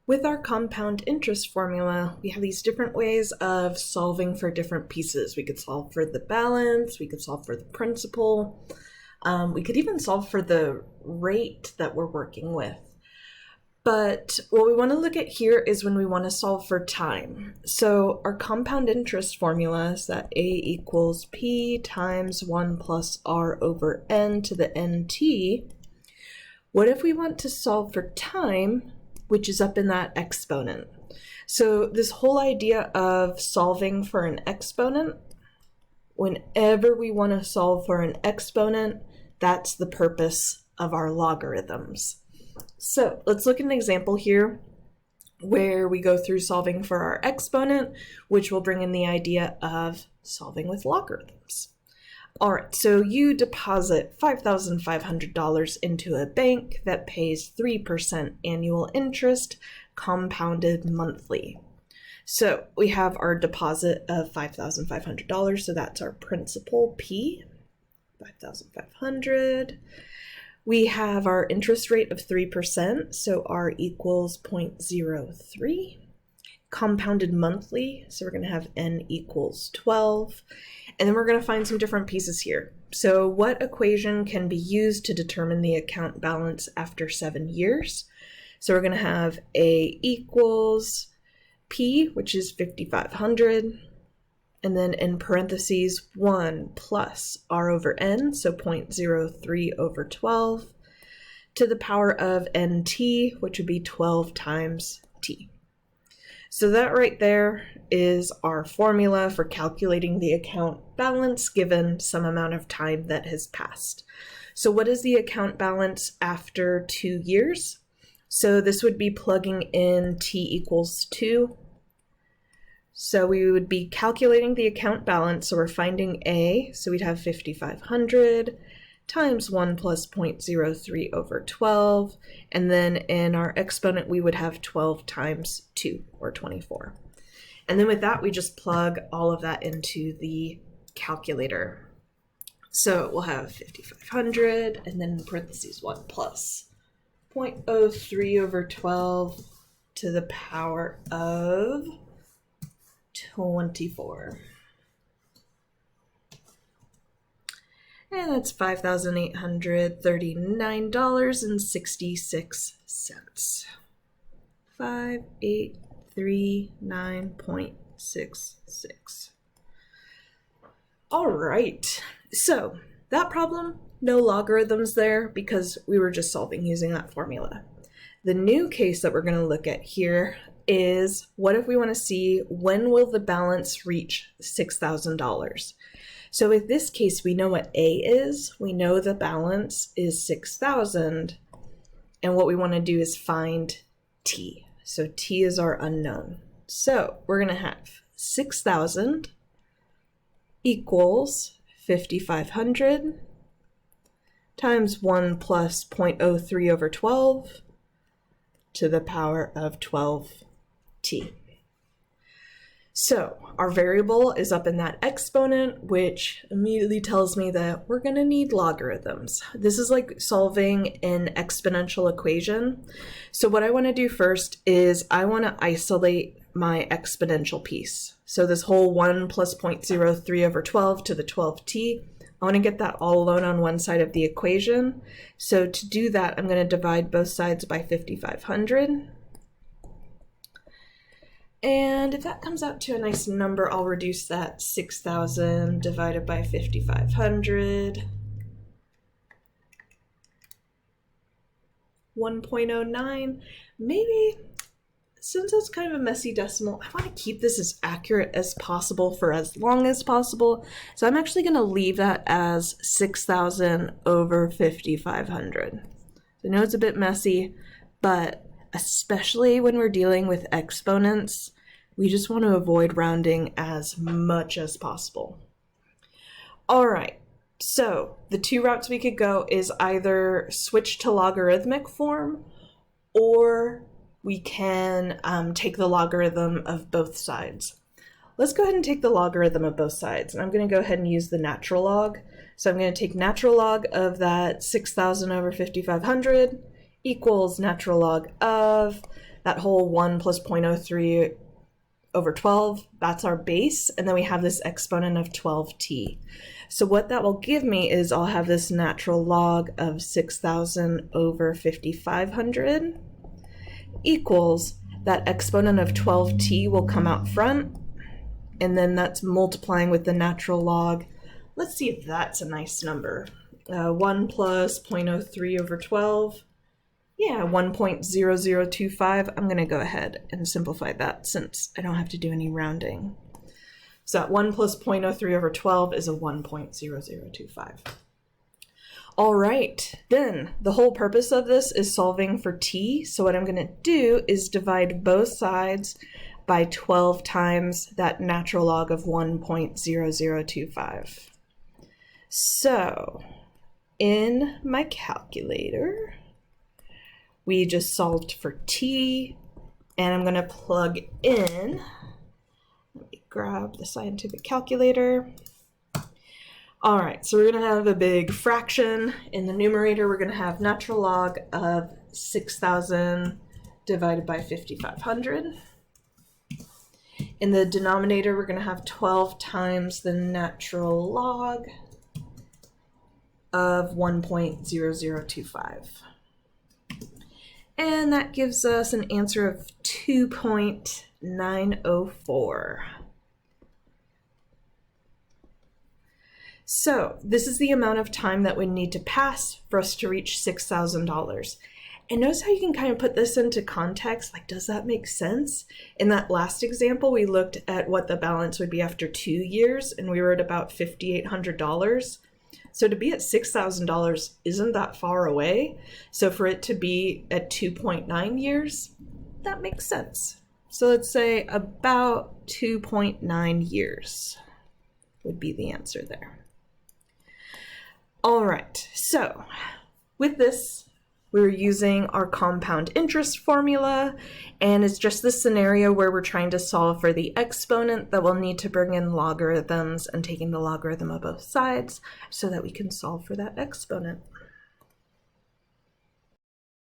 With our compound interest formula, we have these different ways of solving for different pieces. We could solve for the balance, we could solve for the principal, we could even solve for the rate that we're working with. But what we want to look at here is when we want to solve for time. So our compound interest formula is that A equals P times 1 plus R over N to the NT. What if we want to solve for time, which is up in that exponent? So this whole idea of solving for an exponent, whenever we want to solve for an exponent, that's the purpose of our logarithms. So let's look at an example here where we go through solving for our exponent, which will bring in the idea of solving with logarithms. All right, so you deposit $5,500 into a bank that pays 3% annual interest, compounded monthly. So we have our deposit of $5,500, so that's our principal P, 5,500. We have our interest rate of 3%, so R equals 0.03. Compounded monthly, so we're going to have N equals 12. And then we're going to find some different pieces here. So what equation can be used to determine the account balance after 7 years? So we're going to have A equals P, which is 5,500. And then in parentheses, 1 plus R over N, so 0.03 over 12, to the power of NT, which would be 12 times T. So that right there is our formula for calculating the account balance given some amount of time that has passed. So what is the account balance after 2 years? So this would be plugging in T equals 2. So we would be calculating the account balance, so we're finding A, so we'd have 5,500 times 1 plus 0.03 over 12, and then in our exponent we would have 12 times 2, or 24. And then with that we just plug all of that into the calculator. So we'll have 5,500, and then in parentheses 1 plus 0.03 over 12 to the power of 24. And that's $5,839.66. 5839.66. All right, so that problem, no logarithms there because we were just solving using that formula. The new case that we're going to look at here is what if we want to see when will the balance reach $6,000? So with this case, we know what A is. We know the balance is 6,000. And what we want to do is find T. So T is our unknown. So we're going to have 6,000 equals 5,500 times 1 plus 0.03 over 12 to the power of 12T. So our variable is up in that exponent, which immediately tells me that we're going to need logarithms. This is like solving an exponential equation. So what I want to do first is I want to isolate my exponential piece. So this whole 1 plus 0.03 over 12 to the 12t, I want to get that all alone on one side of the equation. So to do that, I'm going to divide both sides by 5,500. And if that comes out to a nice number, I'll reduce that 6,000 divided by 5,500. 1.09. Maybe, since it's kind of a messy decimal, I want to keep this as accurate as possible for as long as possible. So I'm actually going to leave that as 6,000 over 5,500. I know it's a bit messy, but especially when we're dealing with exponents, we just want to avoid rounding as much as possible. All right, so the two routes we could go is either switch to logarithmic form, or we can take the logarithm of both sides. Let's go ahead and take the logarithm of both sides, and I'm going to go ahead and use the natural log. So I'm going to take natural log of that 6,000 over 5,500 equals natural log of that whole 1 plus 0.03 over 12, that's our base, and then we have this exponent of 12t. So what that will give me is I'll have this natural log of 6,000 over 5,500 equals that exponent of 12t will come out front, and then that's multiplying with the natural log. Let's see if that's a nice number. 1 plus 0.03 over 12. Yeah, 1.0025. I'm going to go ahead and simplify that since I don't have to do any rounding. So 1 plus 0.03 over 12 is a 1.0025. All right, then the whole purpose of this is solving for t. So what I'm going to do is divide both sides by 12 times that natural log of 1.0025. So in my calculator, we just solved for t, and I'm going to plug in, let me grab the scientific calculator. All right, so we're going to have a big fraction. In the numerator, we're going to have natural log of 6,000 divided by 5,500. In the denominator, we're going to have 12 times the natural log of 1.0025. And that gives us an answer of 2.904. So this is the amount of time that we need to pass for us to reach $6,000. And notice how you can kind of put this into context. Like, does that make sense? In that last example, we looked at what the balance would be after 2 years, and we were at about $5,800. So to be at $6,000 isn't that far away. So for it to be at 2.9 years, that makes sense. So let's say about 2.9 years would be the answer there. All right, so with this, we're using our compound interest formula, and it's just this scenario where we're trying to solve for the exponent that we'll need to bring in logarithms and taking the logarithm of both sides so that we can solve for that exponent.